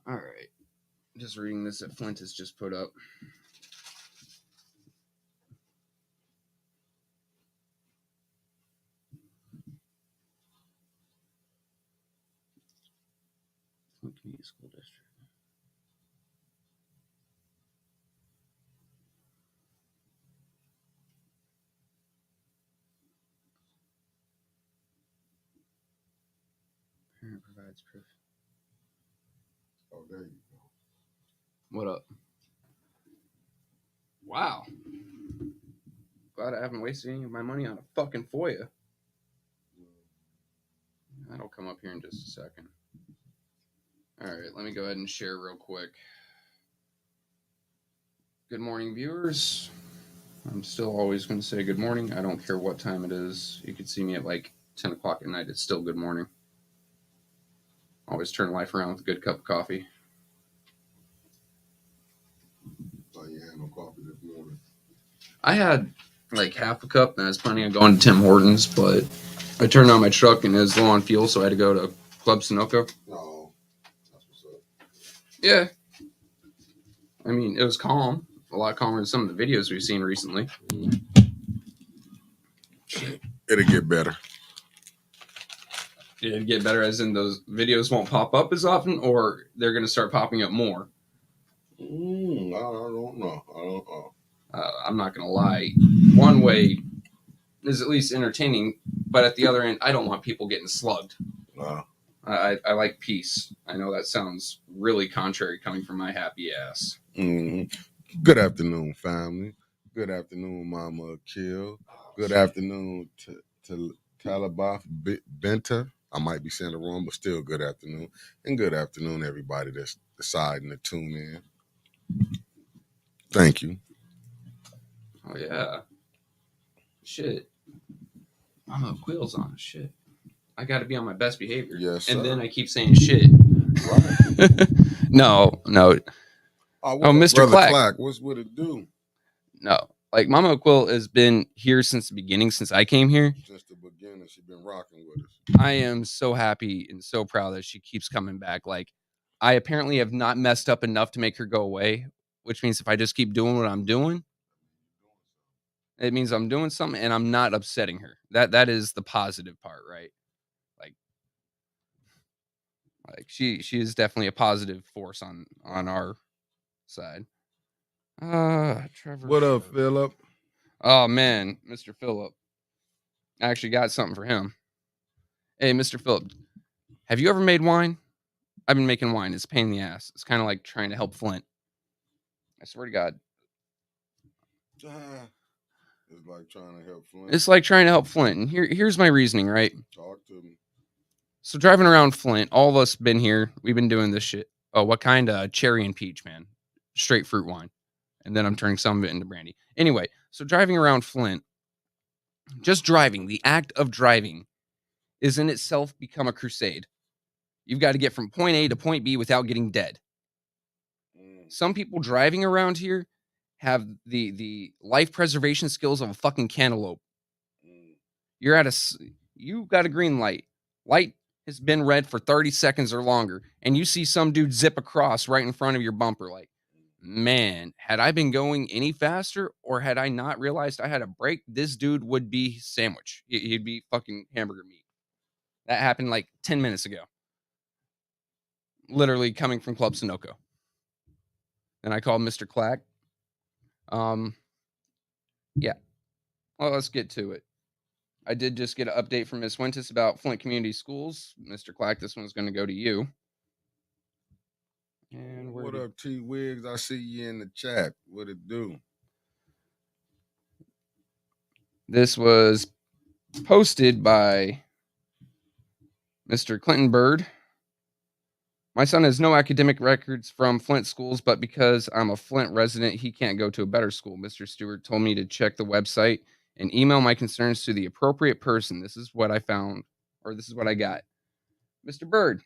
All right. Just reading this that Flint has just put up. Flint Community School District. Parent provides proof. Oh, there you go. What up? Wow. Glad I haven't wasted any of my money on a fucking FOIA. That'll come up here in just a second. All right, let me go ahead and share real quick. Good morning, viewers. I'm still always going to say good morning. I don't care what time it is. You could see me at like 10 o'clock at night. It's still good morning. Always turn life around with a good cup of coffee. Thought you had no coffee this morning. I had like half a cup, and I was planning on going to Tim Hortons, but I turned on my truck and it was low on fuel, so I had to go to Club Sunoco. No, that's what's up. Yeah. I mean, it was calm. A lot calmer than some of the videos we've seen recently. It'll get better. It'd get better as in those videos won't pop up as often, or they're going to start popping up more? I don't know. I'm not going to lie. One way is at least entertaining, but at the other end, I don't want people getting slugged. I like peace. I know that sounds really contrary coming from my happy ass. Good afternoon, family. Good afternoon, Mama Akil. Good afternoon to Talabaf Benta. I might be saying it wrong, but still good afternoon. And good afternoon, everybody that's deciding to tune in. Thank you. Oh, yeah. Shit. Mama Quill's on. Shit. I got to be on my best behavior. Yes, and sir. then I keep saying shit. Right. No. Oh, Mr. Clack, what's what it do? No. Like, Mama Quill has been here since the beginning, since I came here. Since the beginning, she's been rocking with us. I am so happy and so proud that she keeps coming back. Like, I apparently have not messed up enough to make her go away, which means if I just keep doing what I'm doing, it means I'm doing something and I'm not upsetting her. That is the positive part, right? Like she is definitely a positive force on our side. Trevor. What up, Philip? Oh man, Mr. Phillip. I actually got something for him. Hey, Mr. Phillip, have you ever made wine? I've been making wine. It's a pain in the ass. It's kind of like trying to help Flint. I swear to God. It's like trying to help Flint. It's like trying to help Flint. And here's my reasoning, right? Talk to me. So driving around Flint, all of us been here. We've been doing this shit. Oh, what kind? Cherry and peach, man. Straight fruit wine. And then I'm turning some of it into brandy. Anyway, so driving around Flint, just driving, the act of driving is in itself become a crusade. You've got to get from point A to point B without getting dead. Some people driving around here have the life preservation skills of a fucking cantaloupe. You got a green light. Light has been red for 30 seconds or longer, and you see some dude zip across right in front of your bumper. Like, man, had I been going any faster, or had I not realized I had a brake, this dude would be sandwich. He'd be fucking hamburger meat. That happened like 10 minutes ago. Literally coming from Club Sunoco. And I called Mr. Clack. Yeah. Well, let's get to it. I did just get an update from Ms. Fuentes about Flint Community Schools. Mr. Clack, this one's going to go to you. And what up, T Wiggs? I see you in the chat. What it do? This was posted by Mr. Clinton Bird. My son has no academic records from Flint schools, but because I'm a Flint resident, he can't go to a better school. Mr. Stewart told me to check the website and email my concerns to the appropriate person. This is what I found, or this is what I got. Mr. Bird,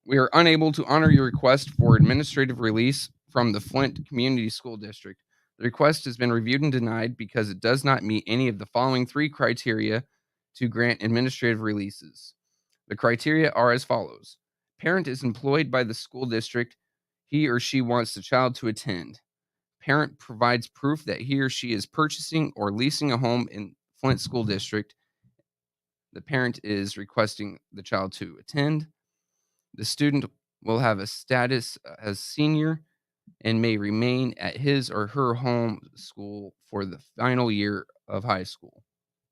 we are unable to honor your request for administrative release from the Flint Community School District. The request has been reviewed and denied because it does not meet any of the following 3 criteria to grant administrative releases. The criteria are as follows. Parent is employed by the school district he or she wants the child to attend. Parent provides proof that he or she is purchasing or leasing a home in Flint School District. The parent is requesting the child to attend. The student will have a status as senior and may remain at his or her home school for the final year of high school.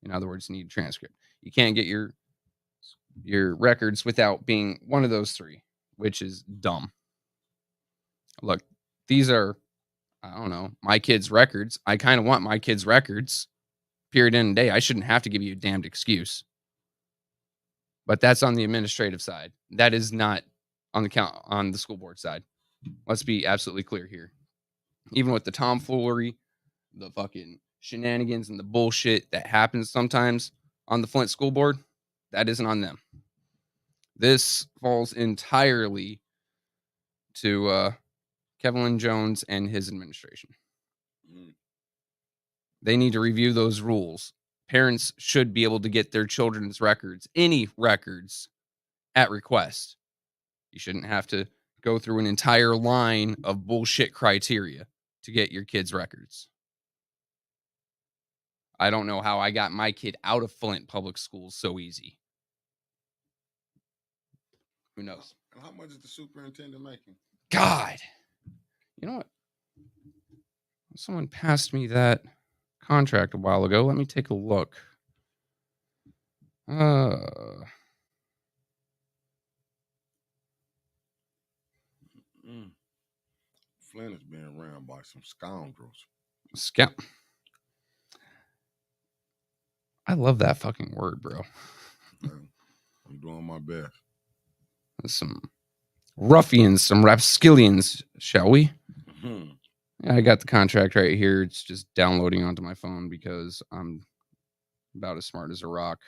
In other words, need a transcript. You can't get your records without being one of those three, which is dumb. Look, these are, I don't know, my kids' records. I kind of want my kids' records, period, end of day. I shouldn't have to give you a damned excuse. But that's on the administrative side. That is not on the school board side. Let's be absolutely clear here. Even with the tomfoolery, the fucking shenanigans, and the bullshit that happens sometimes on the Flint school board, that isn't on them. This falls entirely to Kevin Jones and his administration. They need to review those rules. Parents should be able to get their children's records, any records, at request. You shouldn't have to go through an entire line of bullshit criteria to get your kids' records. I don't know how I got my kid out of Flint public schools so easy. Who knows? How much is the superintendent making? God. You know what? Someone passed me that contract a while ago. Let me take a look. Flint is being ran by some scoundrels. I love that fucking word, bro. I'm doing my best. Some ruffians, some rapskillions, shall we? Mm-hmm. Yeah, I got the contract right here. It's just downloading onto my phone because I'm about as smart as a rock.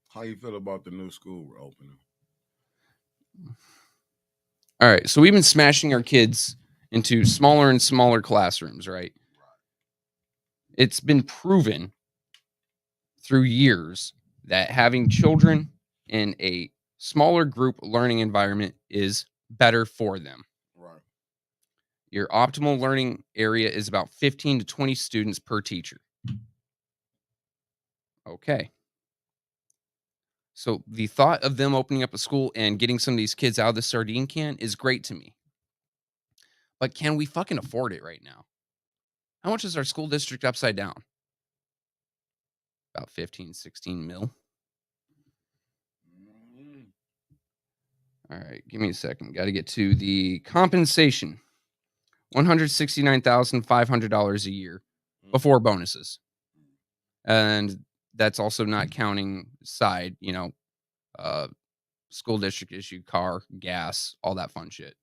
How you feel about the new school we're opening? All right, so we've been smashing our kids into smaller and smaller classrooms, right? It's been proven through years that having children in a smaller group learning environment is better for them. Right. Your optimal learning area is about 15 to 20 students per teacher. Okay. So the thought of them opening up a school and getting some of these kids out of the sardine can is great to me. But can we fucking afford it right now? How much is our school district upside down? About 15, 16 mil. All right, give me a second. Got to get to the compensation. $169,500 a year before bonuses. And that's also not counting side, school district issued car, gas, all that fun shit.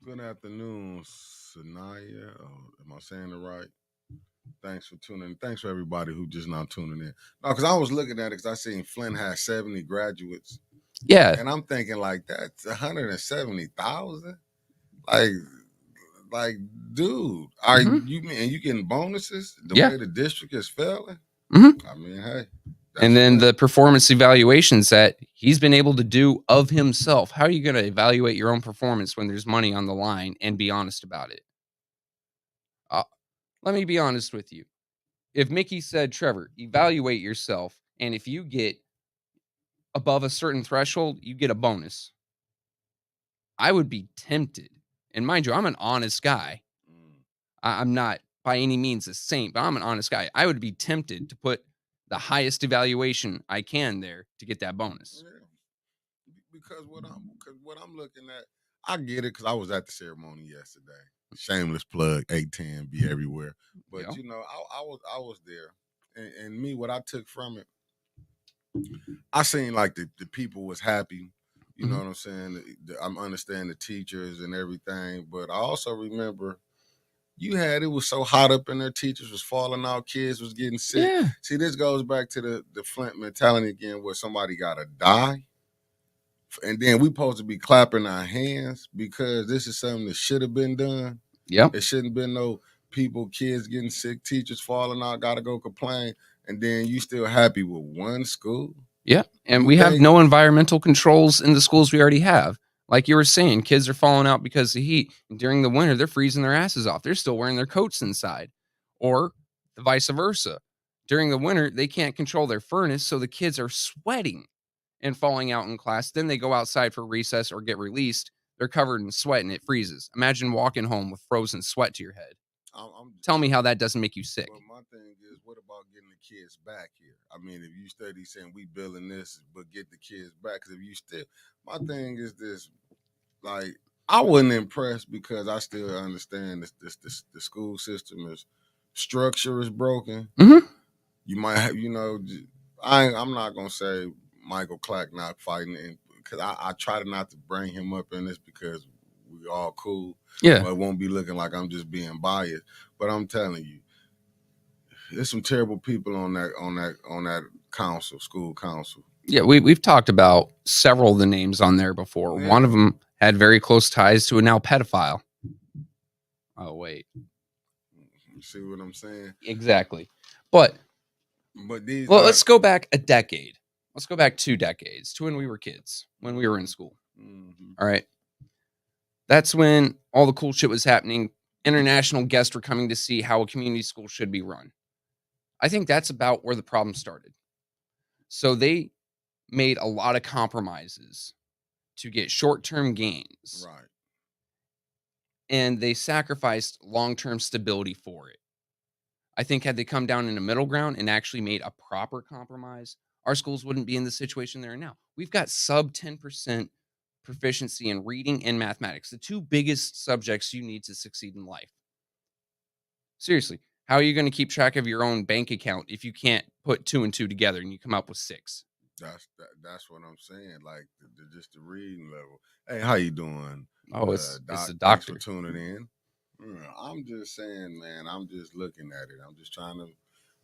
Good afternoon, Sanaya. Am I saying it right? Thanks for tuning in. Thanks for everybody who just now tuning in. No, because I was looking at it because I seen Flint has 70 graduates. Yeah. And I'm thinking like that's 170,000. Like, dude, are you getting bonuses the way the district is failing? Mm-hmm. I mean, hey. And then the performance evaluations that he's been able to do of himself. How are you going to evaluate your own performance when there's money on the line and be honest about it? Let me be honest with you. If Mickey said, Trevor, evaluate yourself, and if you get above a certain threshold, you get a bonus, I would be tempted. And mind you, I'm an honest guy. I'm not by any means a saint, but I'm an honest guy. I would be tempted to put the highest evaluation I can there to get that bonus. Yeah. Because what I'm looking at, I get it because I was at the ceremony yesterday. Shameless plug, 810, be everywhere. But I was there, and me, what I took from it, I seen like the people was happy. You know what I'm saying? I'm understanding the teachers and everything, but I also remember it was so hot up in there, teachers was falling out, kids was getting sick. Yeah. See, this goes back to the Flint mentality again, where somebody gotta die. And then we supposed to be clapping our hands because this is something that should have been done. Yep. It shouldn't have been no kids getting sick, teachers falling out, gotta go complain, and then you still happy with one school. Yeah, and we have no environmental controls in the schools we already have. Like you were saying, kids are falling out because of heat. And during the winter, they're freezing their asses off. They're still wearing their coats inside, or the vice versa. During the winter, they can't control their furnace, so the kids are sweating and falling out in class. Then they go outside for recess or get released. They're covered in sweat and it freezes. Imagine walking home with frozen sweat to your head. Tell me how that doesn't make you sick. Well, my thing is, what about getting the kids back here? I mean, if you study saying we building this, but get the kids back, because if you still, my thing is this, like, I wasn't impressed because I still understand this the school system is structure is broken. Mm-hmm. You might have, I'm not gonna say Michael Clark not fighting, because I try to not to bring him up in this because we all cool. Yeah, but it won't be looking like I'm just being biased. But I'm telling you, there's some terrible people on that school council. Yeah, we've talked about several of the names on there before. Yeah. One of them had very close ties to a now pedophile. Oh, wait. You see what I'm saying? Exactly. But let's go back a decade. Let's go back 2 decades to when we were kids, when we were in school. Mm-hmm. All right. That's when all the cool shit was happening. International guests were coming to see how a community school should be run. I think that's about where the problem started. So they made a lot of compromises to get short-term gains. Right. And they sacrificed long-term stability for it. I think had they come down in a middle ground and actually made a proper compromise, our schools wouldn't be in the situation they're in now. We've got sub 10% proficiency in reading and mathematics, the 2 biggest subjects you need to succeed in life. Seriously, how are you going to keep track of your own bank account if you can't put 2 and 2 together and you come up with 6? That's what I'm saying. Like just the reading level. Hey, how you doing? Oh, it's a doctor. Thanks for tuning in. I'm just saying, man. I'm just looking at it.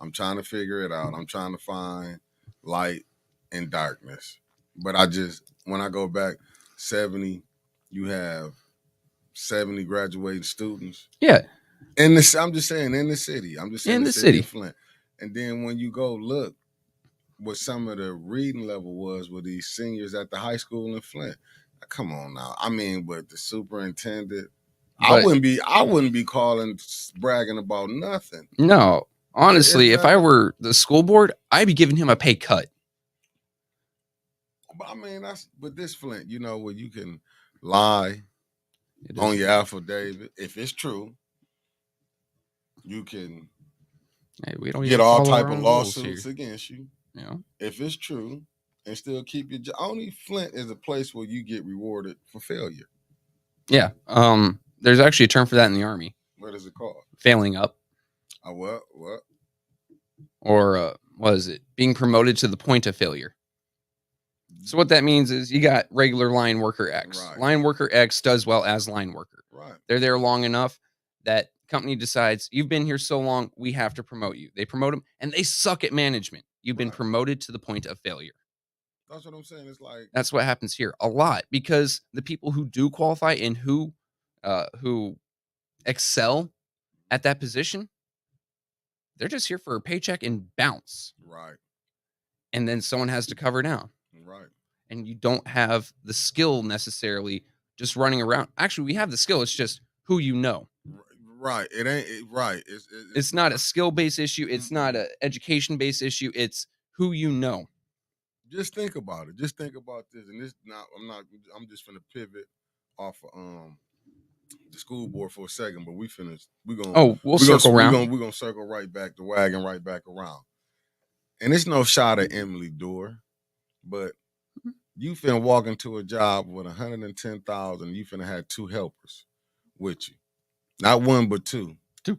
I'm trying to figure it out. I'm trying to find light in darkness. But when I go back 70, you have 70 graduating students. Yeah. I'm just saying in the city. I'm just saying in the city of Flint. And then when you go look what some of the reading level was with these seniors at the high school in Flint. Come on now. I mean, but the superintendent, I wouldn't be bragging about nothing. No. Honestly, if I were the school board, I'd be giving him a pay cut. But I mean, but this Flint, where you can lie on your affidavit. If it's true, you can we don't get all type of lawsuits against you. Yeah. If it's true, and still keep your job. Only Flint is a place where you get rewarded for failure. Yeah. There's actually a term for that in the Army. What is it called? Failing up. What? Or what is it? Being promoted to the point of failure. So what that means is you got regular line worker X. Right. Line worker X does well as line worker. Right. They're there long enough that company decides, you've been here so long, we have to promote you. They promote them, and they suck at management. You've been promoted to the point of failure. That's what I'm saying. It's like that's what happens here a lot, because the people who do qualify and who excel at that position, they're just here for a paycheck and bounce. Right. And then someone has to cover down. Right. And you don't have the skill necessarily just running around. Actually, we have the skill. It's just who you know. Right. It ain't right. It's not a skill-based issue. It's not an education-based issue. It's who you know. Just think about it. Just think about this. And I'm just finna pivot off of the school board for a second, but we'll circle around. We're gonna circle right back, the wagon right back around. And it's no shot at Emily Dorr, but you finna walk into a job with $110,000. You finna have 2 helpers with you, not 1 but 2. 2,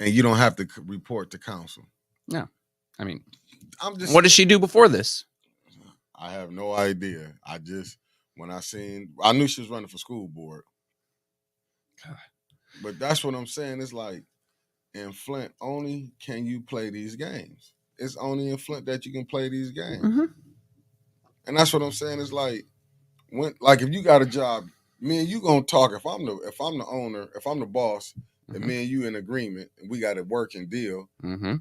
and you don't have to report to council. No, I mean, what did she do before this? I have no idea. I knew she was running for school board. God. But that's what I'm saying. It's like in Flint, only can you play these games. It's only in Flint that you can play these games. Mm-hmm. And that's what I'm saying. It's like if you got a job, me and you gonna talk. If I'm the owner, if I'm the boss, mm-hmm. and me and you in agreement, and we got a working deal. Mm-hmm.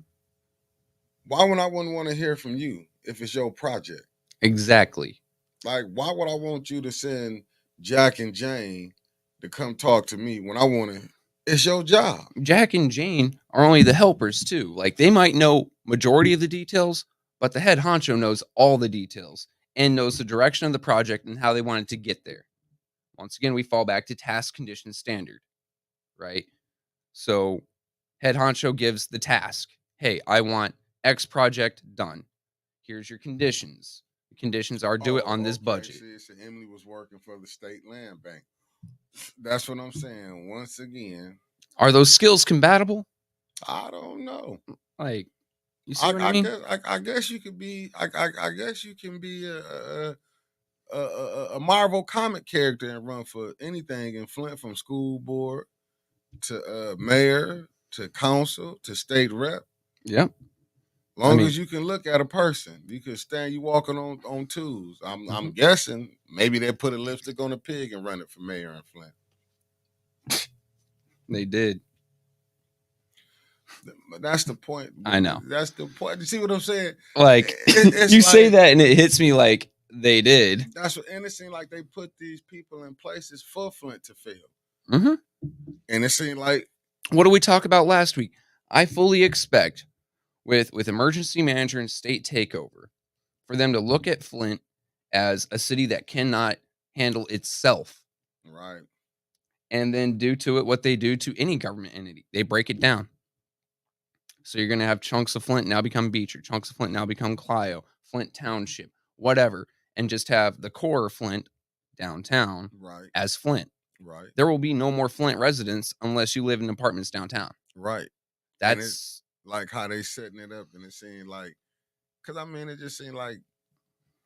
Why would I wouldn't want to hear from you if it's your project? Exactly. Like, why would I want you to send Jack and Jane to come talk to me when I want to? It's your job. Jack and Jane are only the helpers too. Like they might know majority of the details, but the head honcho knows all the details and knows the direction of the project and how they want it to get there. Once again, we fall back to task condition standard, right? So head honcho gives the task. Hey, I want X project done. Here's your conditions. The conditions are do it on this budget. See, so Emily was working for the state land bank. That's what I'm saying. Once again, are those skills compatible? I don't know. Like, you see what I mean? I guess you could be. I guess you can be a Marvel comic character and run for anything in Flint, from school board to mayor to council to state rep. Yep. Long as you can look at a person, you can stand you walking on twos. I'm guessing maybe they put a lipstick on a pig and run it for mayor in Flint. They did. But that's the point. I know. That's the point. You see what I'm saying? Like you say that and it hits me like they did. That's what, and it seemed like they put these people in places for Flint to fill. Mm-hmm. And it seemed like, what did we talk about last week? I fully expect with emergency manager and state takeover for them to look at Flint as a city that cannot handle itself. Right. And then do to it what they do to any government entity. They break it down. So you're going to have chunks of Flint now become Beecher, chunks of Flint now become Clio, Flint Township, whatever, and just have the core of Flint downtown as Flint. Right. There will be no more Flint residents unless you live in apartments downtown. Right. That's like how they setting it up, and it seemed like, because I mean, it just seemed like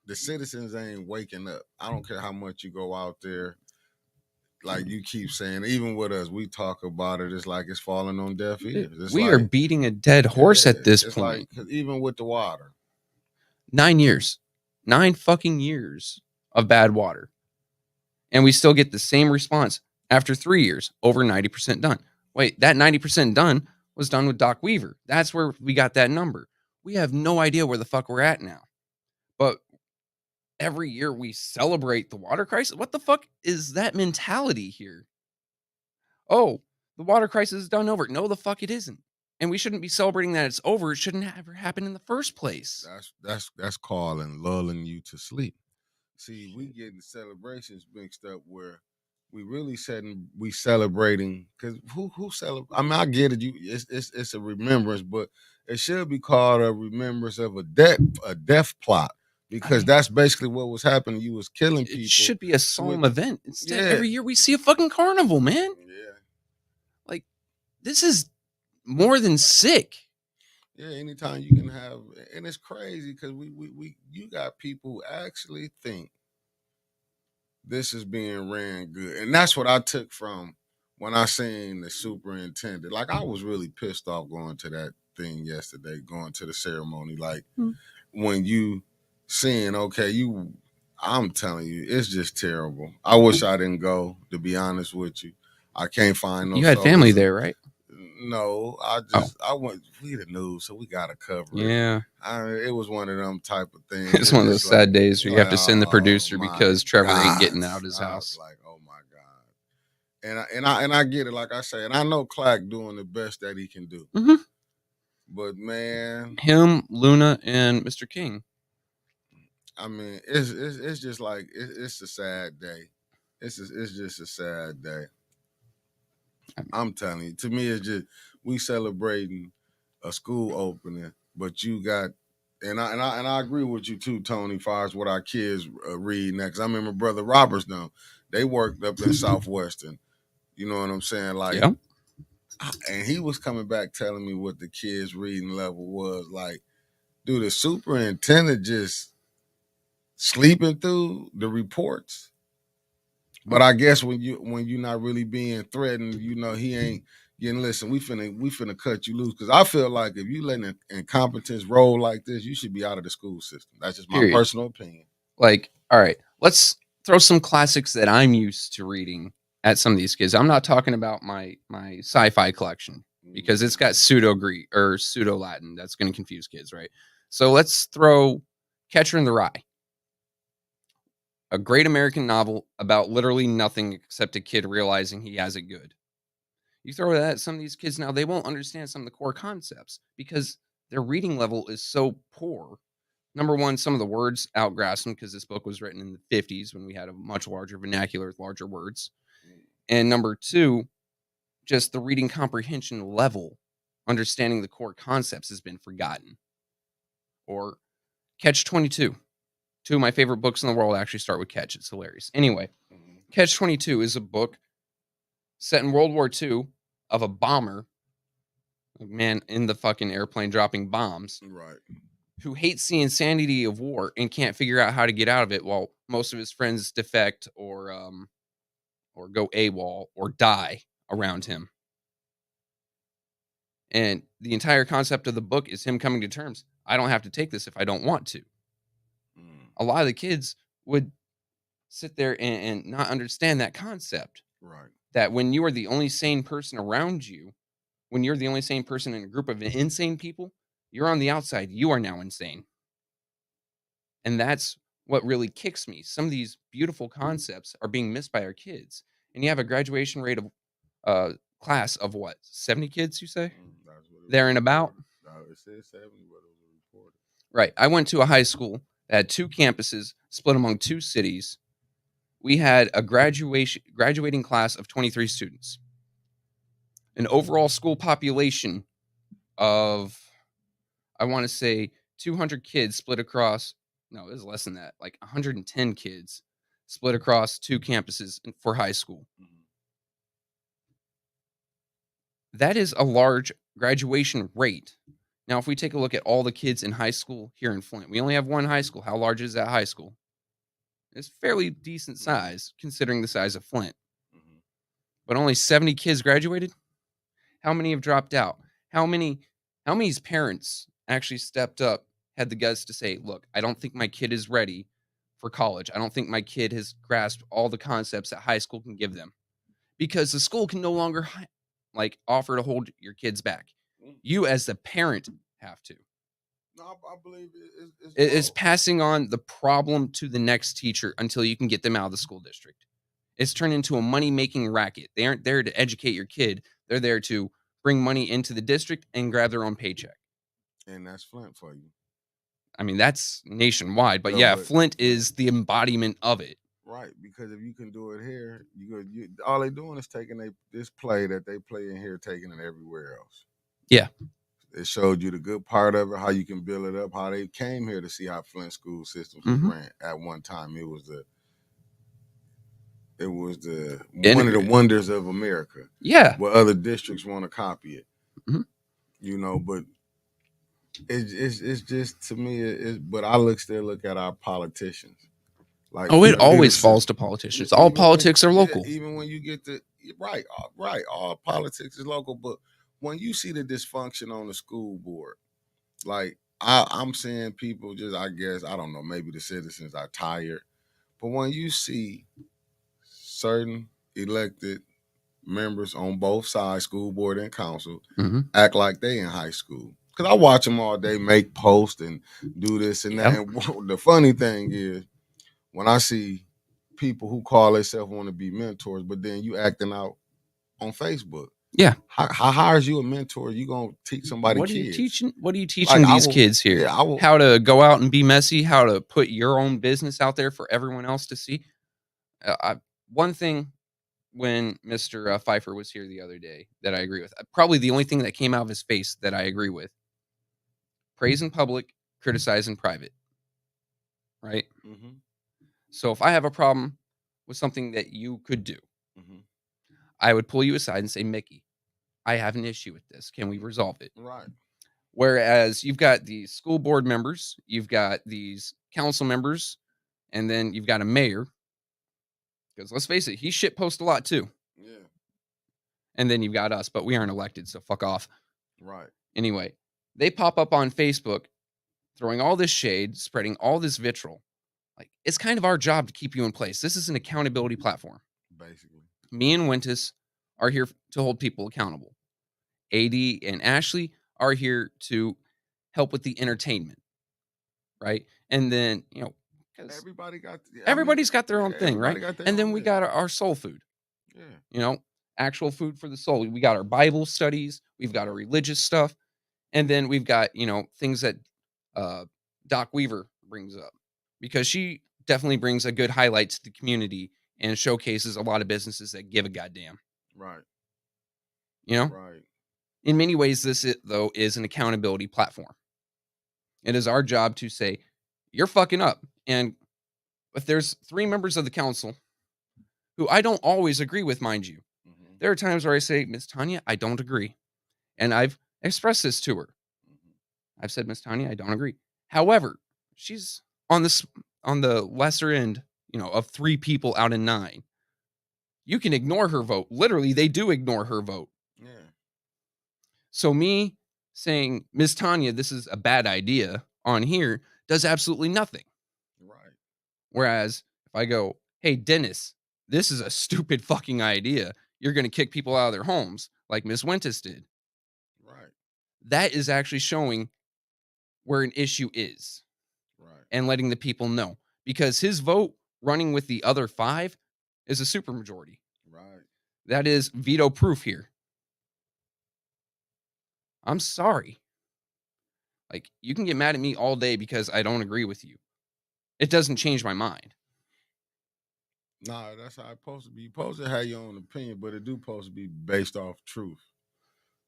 the citizens ain't waking up. I don't care how much you go out there. Like you keep saying, even with us, we talk about it. It's like it's falling on deaf ears. We are beating a dead horse at this point. Like, 'cause even with the water, 9 years, 9 fucking years of bad water, and we still get the same response after 3 years, over 90% done. Wait, that 90% done was done with Doc Weaver. That's where we got that number. We have no idea where the fuck we're at now. But every year we celebrate the water crisis. What the fuck is that mentality here? Oh, the water crisis is done over. No, the fuck it isn't. And we shouldn't be celebrating that it's over. It shouldn't have ever happened in the first place. That's calling lulling you to sleep. See, we getting celebrations mixed up where we really celebrating, because who celebrate? I mean, I get it. It's a remembrance, but it should be called a remembrance of a death plot, because that's basically what was happening. You was killing people. It should be a solemn event. Instead, every year we see a fucking carnival, man. Yeah, like this is more than sick. Yeah, anytime you can have, and it's crazy because you got people who actually think this is being ran good. And that's what I took from when I seen the superintendent. Like, I was really pissed off going to that thing yesterday, going to the ceremony. Like, when you seeing, okay, I'm telling you, it's just terrible. I wish I didn't go, to be honest with you. I can't find no. You had family there, right? No, I went. We the news, so we gotta cover it. Yeah, it was one of them type of things. It's one of those sad days where you have to send the producer because Trevor ain't getting out of his house. Like, oh my god, and I get it. Like I say, and I know Clack doing the best that he can do. Mm-hmm. But man, him, Luna, and Mr. King. I mean, it's just like it's a sad day. It's just a sad day. I'm telling you, to me, it's just we celebrating a school opening, but you got, and I agree with you too, Tony, as far as what our kids read next. I remember Brother Roberts now, they worked up in Southwestern. You know what I'm saying? Like, and he was coming back telling me what the kids' reading level was. Like, dude, the superintendent just sleeping through the reports. But I guess when you're not really being threatened, you know, he ain't getting, listen, we finna cut you loose. Because I feel like if you let an incompetence roll like this, you should be out of the school system. That's just my personal opinion. Like, all right, let's throw some classics that I'm used to reading at some of these kids. I'm not talking about my sci-fi collection. because it's got pseudo Greek or pseudo Latin. That's going to confuse kids, right? So let's throw Catcher in the Rye, a great American novel about literally nothing except a kid realizing he has it good. You throw that at some of these kids now, they won't understand some of the core concepts because their reading level is so poor. Number one, some of the words outgrasp them because this book was written in the 50s when we had a much larger vernacular with larger words. And number two, just the reading comprehension level, understanding the core concepts has been forgotten. Or Catch 22. Two of my favorite books in the world actually start with Catch. It's hilarious. Anyway, Catch 22 is a book set in World War II of a bomber, a man in the fucking airplane dropping bombs, Right. who hates the insanity of war and can't figure out how to get out of it while most of his friends defect or go AWOL or die around him. And the entire concept of the book is him coming to terms. I don't have to take this if I don't want to. A lot of the kids would sit there and not understand that concept. Right. That when you are the only sane person around you, when you're the only sane person in a group of insane people, you're on the outside. You are now insane. And that's what really kicks me. Some of these beautiful concepts are being missed by our kids. And you have a graduation rate of class of what? 70 kids, you say? There and about? It says 70, but it was reported. Right. I went to a high school that had 2 campuses split among 2 cities. We had a graduating class of 23 students. An overall school population of, I want to say, 200 kids split across, no, it was less than that, like 110 kids split across 2 campuses for high school. That is a large graduation rate. Now, if we take a look at all the kids in high school here in Flint, we only have one high school. How large is that high school? It's fairly decent size considering the size of Flint. But only 70 kids graduated? How many have dropped out? How many's parents actually stepped up, had the guts to say, look, I don't think my kid is ready for college. I don't think my kid has grasped all the concepts that high school can give them. Because the school can no longer offer to hold your kids back. You as the parent have to. No, I believe it's passing on the problem to the next teacher until you can get them out of the school district. It's turned into a money-making racket. They aren't there to educate your kid. They're there to bring money into the district and grab their own paycheck. And that's Flint for you. I mean, that's nationwide, but yeah, Flint is the embodiment of it. Right, because if you can do it here, all they're doing is taking this play that they play in here, taking it everywhere else. Yeah. It showed you the good part of it, how you can build it up, how they came here to see how Flint school systems was ran. At one time, it was one of the wonders of America. Yeah. Where other districts want to copy it. But it's just, to me, but I still look at our politicians. It always falls to politicians. All politics are local. Even when you get to right, all politics is local. But when you see the dysfunction on the school board, I'm seeing people just, I guess, I don't know, maybe the citizens are tired. But when you see certain elected members on both sides, school board and council, act like they in high school. Because I watch them all day make posts and do this and that. And the funny thing is, when I see people who call themselves want to be mentors, but then you acting out on Facebook. Yeah. How hires you a mentor? You gonna teach somebody what kids? What are you teaching these kids here? Yeah, how to go out and be messy, how to put your own business out there for everyone else to see. One thing when Mr. Pfeiffer was here the other day that I agree with, probably the only thing that came out of his face that I agree with: praise in public, criticize in private. Right? So if I have a problem with something that you could do, I would pull you aside and say, Mickey, I have an issue with this. Can we resolve it? Right. Whereas you've got these school board members, you've got these council members, and then you've got a mayor. Because let's face it, he shitposts a lot too. Yeah. And then you've got us, but we aren't elected, so fuck off. Right. Anyway, they pop up on Facebook, throwing all this shade, spreading all this vitriol. It's kind of our job to keep you in place. This is an accountability platform. Basically. Me and Wintus are here to hold people accountable. AD and Ashley are here to help with the entertainment, right? And then, because Everybody got. everybody's got their own thing, right? Everybody got their And then own. we got our soul food, Yeah. actual food for the soul. We got our Bible studies, we've got our religious stuff, and then we've got, things that uh, Doc Weaver brings up, because she definitely brings a good highlight to the community and showcases a lot of businesses that give a goddamn. Right. You know, Right. in many ways, though is an accountability platform. It is our job to say, you're fucking up. And if there's 3 members of the council who I don't always agree with, mind you, Mm-hmm. there are times where I say, Miss Tanya, I don't agree. And I've expressed this to her. Mm-hmm. I've said, Miss Tanya, I don't agree. However, she's on the lesser end, of 3 people out of 9. You can ignore her vote. Literally, they do ignore her vote. Yeah. So me saying, Miss Tanya, this is a bad idea on here does absolutely nothing. Right. Whereas if I go, hey, Dennis, this is a stupid fucking idea. You're going to kick people out of their homes like Miss Wentis did. Right. That is actually showing where an issue is. Right. And letting the people know, because his vote running with the other 5 is a supermajority. Right. That is veto proof here. I'm sorry. Like, you can get mad at me all day because I don't agree with you. It doesn't change my mind. Nah, that's how it's supposed to be. You're supposed to have your own opinion, but it do supposed to be based off truth.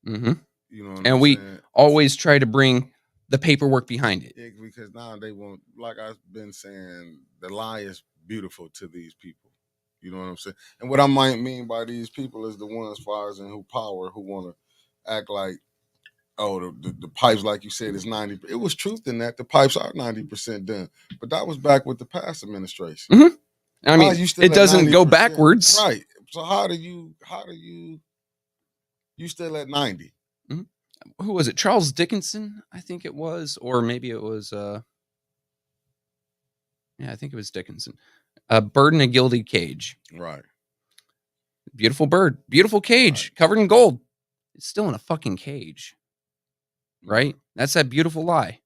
Mm-hmm. You know what And I'm we saying? always try to bring the paperwork behind it. Yeah, because now they want, like I've been saying, the lie is beautiful to these people. You know what I'm saying? And what I might mean by these people is the ones, far as in who power, who want to act like, oh, the pipes, like you said, is 90. It was truth in that. The pipes are 90% done. But that was back with the past administration. Mm-hmm. I Why mean, is you still it at doesn't 90%? go backwards. Right. So how do you still at 90? Mm-hmm. Who was it? Charles Dickinson, I think it was, or maybe it was I think it was Dickinson. A bird in a gilded cage. Right. Beautiful bird, beautiful cage, covered in gold. It's still in a fucking cage. Right? That's that beautiful lie.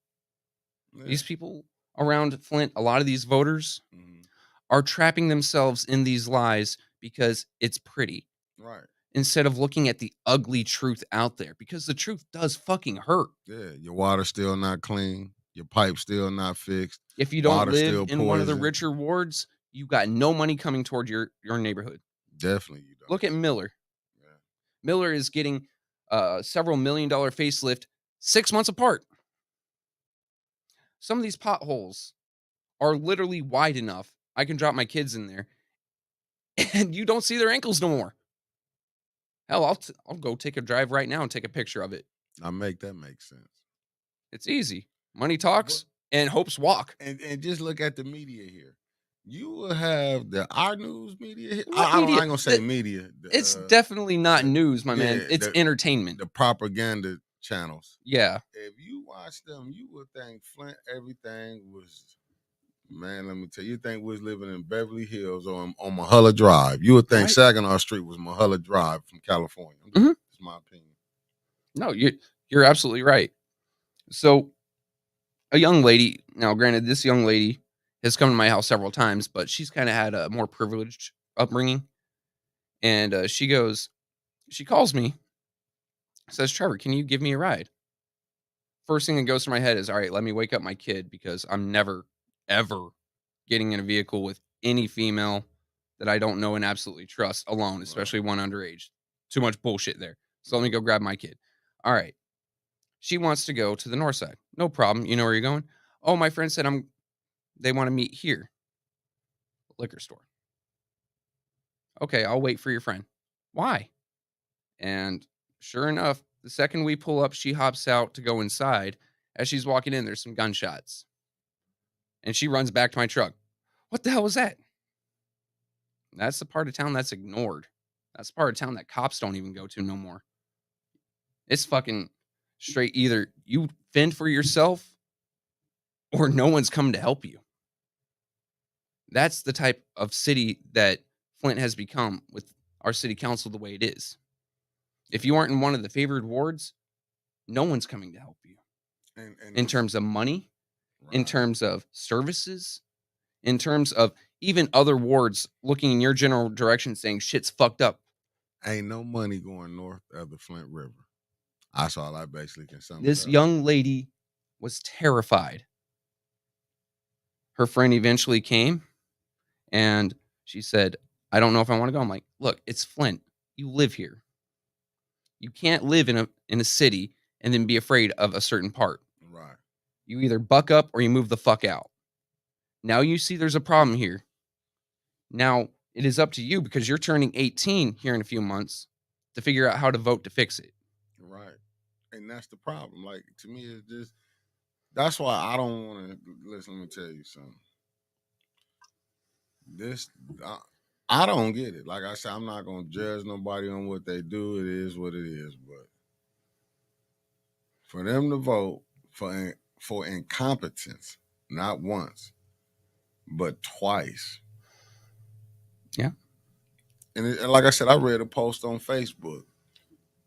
Yeah. These people around Flint, a lot of these voters are trapping themselves in these lies because it's pretty. Right. Instead of looking at the ugly truth out there, because the truth does fucking hurt. Yeah, your water's still not clean. Your pipe's still not fixed. If you don't live in one of the richer wards, you got no money coming toward your neighborhood. Definitely you don't. Look at Miller. Yeah. Miller is getting several $1 million facelift 6 months apart. Some of these potholes are literally wide enough I can drop my kids in there and you don't see their ankles no more. Hell, I'll go take a drive right now and take a picture of it. That make sense. It's easy. Money talks and hopes walk. And just look at the media here. You will have our news media here. I ain't gonna say media. It's definitely not news, my man. It's entertainment. The propaganda channels. Yeah. If you watch them, you would think Flint, everything was, man, let me tell you, you think we was living in Beverly Hills or on Mahulla Drive. You would think Saginaw Street was Mahulla Drive from California. That's my opinion. No, you're absolutely right. So a young lady, now granted, this young lady has come to my house several times, but she's kind of had a more privileged upbringing. And she calls me, says, Trevor, can you give me a ride? First thing that goes through my head is, all right, let me wake up my kid, because I'm never, ever getting in a vehicle with any female that I don't know and absolutely trust alone, especially one underage. Too much bullshit there. So let me go grab my kid. All right. She wants to go to the north side. No problem. You know where you're going? Oh, my friend said they want to meet here. Liquor store. Okay, I'll wait for your friend. Why? And sure enough, the second we pull up, she hops out to go inside. As she's walking in, there's some gunshots. And she runs back to my truck. What the hell was that? That's the part of town that's ignored. That's the part of town that cops don't even go to no more. It's fucking straight, either you fend for yourself or no one's coming to help you. That's the type of city that Flint has become with our city council the way it is. If you aren't in one of the favored wards, no one's coming to help you. And In terms of money, in right. terms of services, in terms of even other wards looking in your general direction saying shit's fucked up. Ain't no money going north of the Flint River. That's all I basically can sum it This up. young lady was terrified. Her friend eventually came and she said, I don't know if I want to go. I'm like, look, it's Flint. You live here. You can't live in a city and then be afraid of a certain part. Right. You either buck up or you move the fuck out. Now you see there's a problem here. Now it is up to you because you're turning 18 here in a few months to figure out how to vote to fix it. Right. And that's the problem. Like, to me, it's just, that's why I don't want to, listen, let me tell you something. This, I don't get it. Like I said, I'm not going to judge nobody on what they do. It is what it is. But for them to vote for incompetence, not once, but twice. Yeah. And like I said, I read a post on Facebook,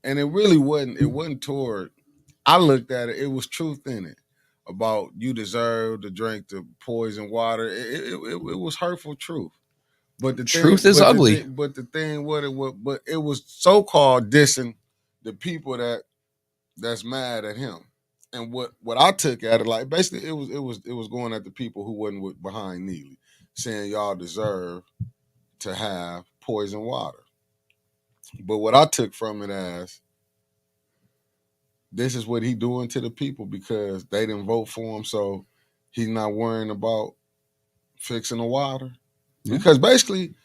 and it really wasn't. It wasn't toward. I looked at it. It was truth in it about you deserve to drink the poison water. It was hurtful truth. But the Truth thing, is ugly. but the thing, but it was so called dissing the people that's mad at him. And what I took at it, like, basically it was going at the people who wasn't behind Neely, saying y'all deserve to have poison water. But what I took from it as, this is what he doing to the people because they didn't vote for him, so he's not worrying about fixing the water. Yeah. Because basically,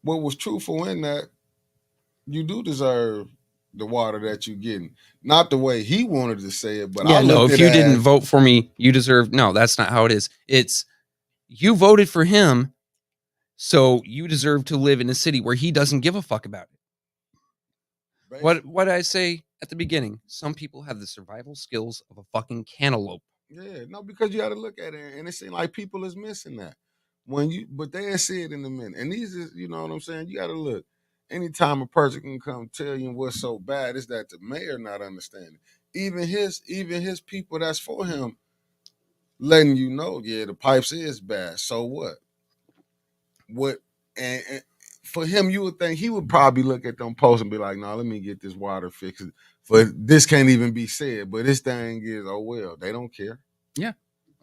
what was truthful in that, you do deserve the water that you're getting. Not the way he wanted to say it, but Yeah, I no, looked if at you it didn't as, vote for me, you deserve. No, that's not how it is. It's you voted for him, so you deserve to live in a city where he doesn't give a fuck about it. What did I say at the beginning? Some people have the survival skills of a fucking cantaloupe. Yeah, no, because you got to look at it, and it seems like people is missing that but they see it in a minute. And these is, you know what I'm saying. You got to look. Anytime a person can come tell you what's so bad, is that the mayor not understanding. Even his people that's for him letting you know, yeah, the pipes is bad. So what? What? And for him, you would think he would probably look at them posts and be like, "No, let me get this water fixed." But this can't even be said. But this thing is, oh well, they don't care. Yeah.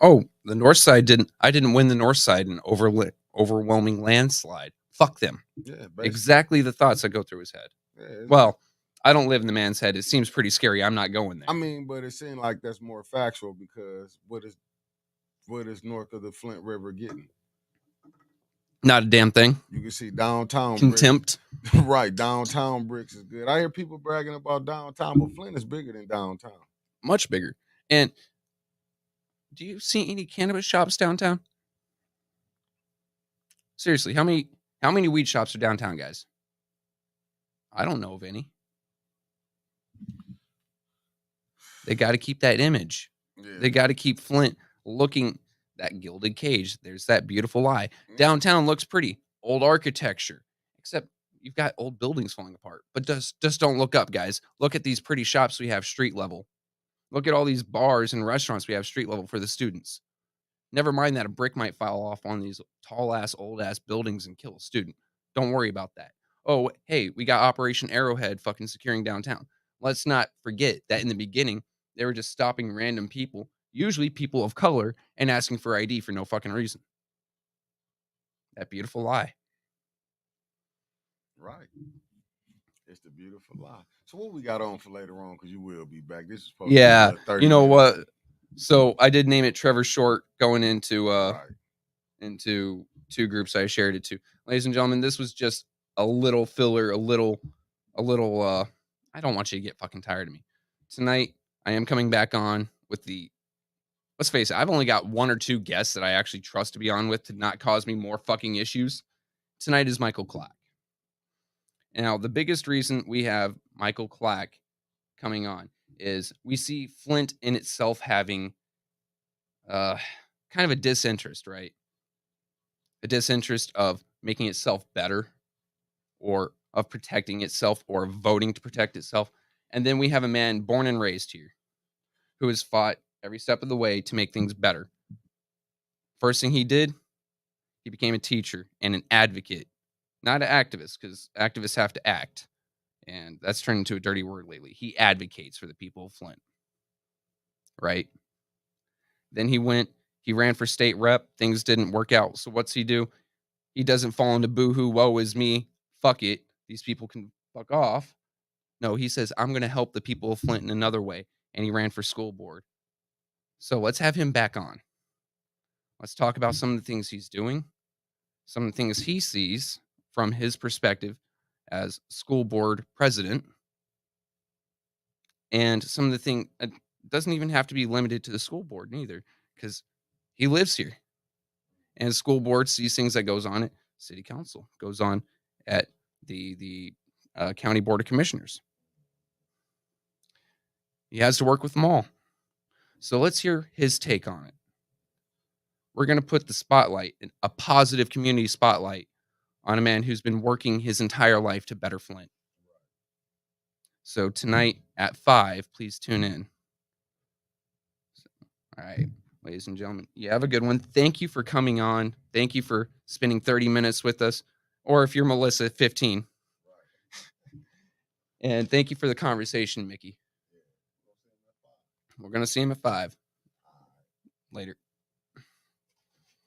Oh, the North Side didn't. I didn't win the North Side in overwhelming landslide. Fuck them. Yeah, basically. Exactly the thoughts that go through his head. Yeah, well, I don't live in the man's head. It seems pretty scary. I'm not going there. I mean, but it seems like that's more factual because what is north of the Flint River getting? Not a damn thing. You can see downtown Contempt. Bricks. Right, downtown Bricks is good. I hear people bragging about downtown, but Flint is bigger than downtown. Much bigger. And do you see any cannabis shops downtown? Seriously, how many weed shops are downtown, guys? I don't know of any. They got to keep that image. Yeah. They got to keep Flint looking that gilded cage. There's that beautiful eye. Downtown looks pretty. Old architecture. Except you've got old buildings falling apart. But just don't look up, guys. Look at these pretty shops we have street level. Look at all these bars and restaurants we have street level for the students. Never mind that a brick might fall off on these tall-ass, old-ass buildings and kill a student. Don't worry about that. Oh, hey, we got Operation Arrowhead fucking securing downtown. Let's not forget that in the beginning, they were just stopping random people, usually people of color, and asking for ID for no fucking reason. That beautiful lie. Right. It's the beautiful lie. So what we got on for later on, because you will be back. This is supposed to be 30 you know minutes. what? So I did name it Trevor Short going into into two groups I shared it to. Ladies and gentlemen, this was just a little filler, a little I don't want you to get fucking tired of me. Tonight, I am coming back on with let's face it, I've only got one or two guests that I actually trust to be on with to not cause me more fucking issues. Tonight is Michael Clack. Now, the biggest reason we have Michael Clack coming on is we see Flint in itself having kind of a disinterest, right? A disinterest of making itself better or of protecting itself or voting to protect itself. And then we have a man born and raised here who has fought every step of the way to make things better. First thing he did, he became a teacher and an advocate, not an activist, because activists have to act. And that's turned into a dirty word lately. He advocates for the people of Flint, right? Then he ran for state rep. Things didn't work out. So what's he do? He doesn't fall into boohoo, woe is me, fuck it. These people can fuck off. No, he says, I'm going to help the people of Flint in another way. And he ran for school board. So let's have him back on. Let's talk about some of the things he's doing, some of the things he sees from his perspective as school board president, and some of the thing doesn't even have to be limited to the school board neither, because he lives here. And the school board sees things that goes on at city council, goes on at the county board of commissioners. He has to work with them all. So let's hear his take on it. We're going to put the spotlight, a positive community spotlight, on a man who's been working his entire life to better Flint. So tonight at 5, please tune in. All right, ladies and gentlemen, you have a good one. Thank you for coming on. Thank you for spending 30 minutes with us. Or if you're Melissa, 15. And thank you for the conversation, Mickey. We're going to see him at 5. Later.